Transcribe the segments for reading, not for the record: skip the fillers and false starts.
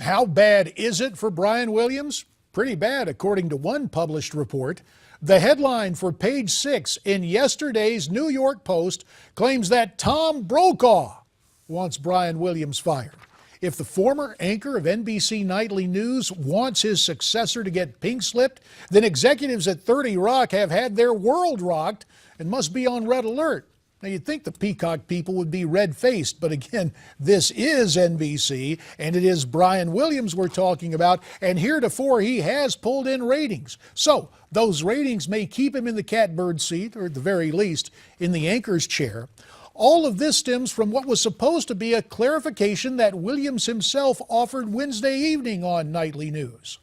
How bad is it for Brian Williams? Pretty bad, according to one published report. The headline for page 6 in yesterday's New York Post claims that Tom Brokaw wants Brian Williams fired. If the former anchor of NBC Nightly News wants his successor to get pink-slipped, then executives at 30 Rock have had their world rocked and must be on red alert. Now, you'd think the Peacock people would be red-faced, but again, this is NBC, and it is Brian Williams we're talking about, and heretofore he has pulled in ratings. So those ratings may keep him in the catbird seat, or at the very least, in the anchor's chair. All of this stems from what was supposed to be a clarification that Williams himself offered Wednesday evening on Nightly News.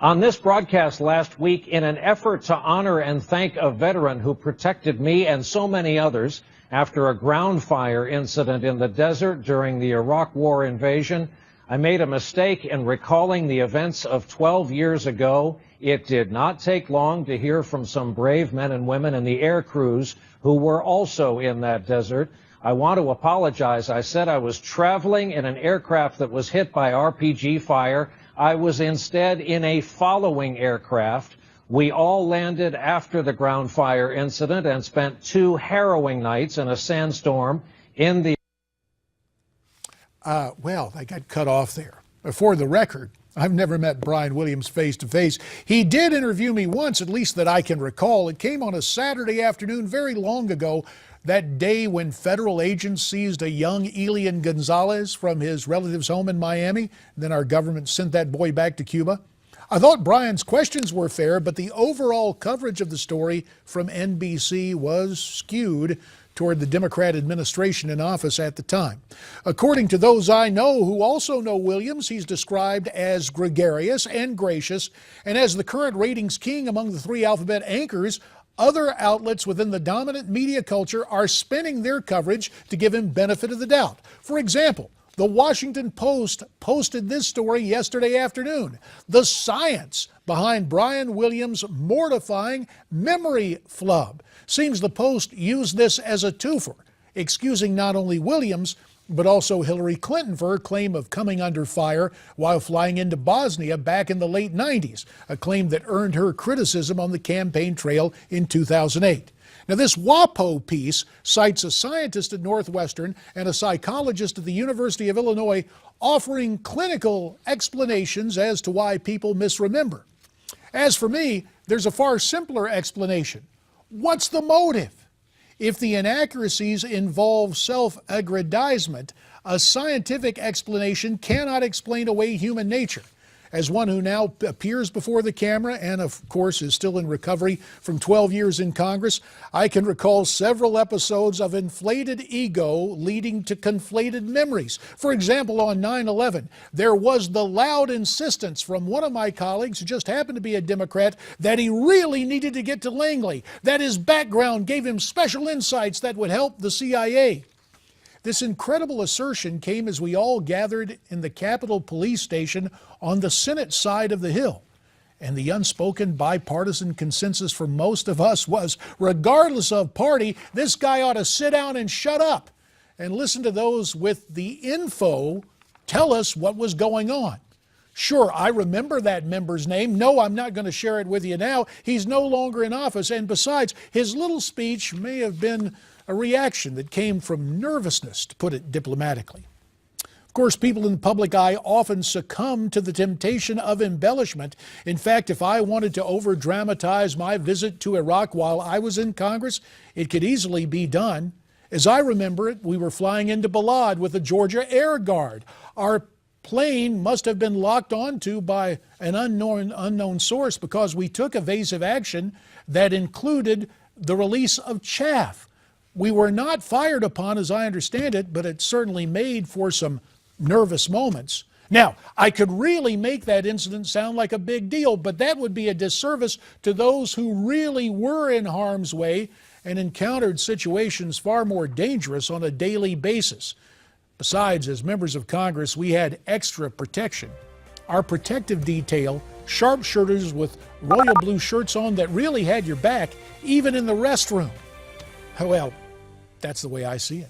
On this broadcast last week, in an effort to honor and thank a veteran who protected me and so many others after a ground fire incident in the desert during the Iraq War invasion, I made a mistake in recalling the events of 12 years ago. It did not take long to hear from some brave men and women in the air crews who were also in that desert. I want to apologize. I said I was traveling in an aircraft that was hit by RPG fire. I was instead in a following aircraft. We all landed after the ground fire incident and spent 2 harrowing nights in a sandstorm in the... Well, I got cut off there. For the record, I've never met Brian Williams face to face. He did interview me once, at least that I can recall. It came on a Saturday afternoon very long ago, that day when federal agents seized a young Elian Gonzalez from his relative's home in Miami. Then our government sent that boy back to Cuba. I thought Brian's questions were fair, but the overall coverage of the story from NBC was skewed toward the Democrat administration in office at the time. According to those I know who also know Williams, he's described as gregarious and gracious, and as the current ratings king among the 3 alphabet anchors. Other outlets within the dominant media culture are spinning their coverage to give him benefit of the doubt. For example, the Washington Post posted this story yesterday afternoon: the science behind Brian Williams' mortifying memory flub. Seems the Post used this as a twofer, excusing not only Williams, but also Hillary Clinton for her claim of coming under fire while flying into Bosnia back in the late 90s, a claim that earned her criticism on the campaign trail in 2008. Now, this WAPO piece cites a scientist at Northwestern and a psychologist at the University of Illinois offering clinical explanations as to why people misremember. As for me, there's a far simpler explanation. What's the motive? If the inaccuracies involve self-aggrandizement, a scientific explanation cannot explain away human nature. As one who now appears before the camera and, of course, is still in recovery from 12 years in Congress, I can recall several episodes of inflated ego leading to conflated memories. For example, on 9/11, there was the loud insistence from one of my colleagues, who just happened to be a Democrat, that he really needed to get to Langley, that his background gave him special insights that would help the CIA. This incredible assertion came as we all gathered in the Capitol Police Station on the Senate side of the Hill. And the unspoken bipartisan consensus for most of us was, regardless of party, this guy ought to sit down and shut up and listen to those with the info tell us what was going on. Sure, I remember that member's name. No, I'm not going to share it with you now. He's no longer in office. And besides, his little speech may have been a reaction that came from nervousness, to put it diplomatically. Of course, people in the public eye often succumb to the temptation of embellishment. In fact, if I wanted to over-dramatize my visit to Iraq while I was in Congress, it could easily be done. As I remember it, we were flying into Balad with the Georgia Air Guard. Our plane must have been locked onto by an unknown source because we took evasive action that included the release of chaff. We were not fired upon, as I understand it, but it certainly made for some nervous moments. Now, I could really make that incident sound like a big deal, but that would be a disservice to those who really were in harm's way and encountered situations far more dangerous on a daily basis. Besides, as members of Congress, we had extra protection. Our protective detail, sharpshooters with royal blue shirts on that really had your back, even in the restroom. Well, that's the way I see it.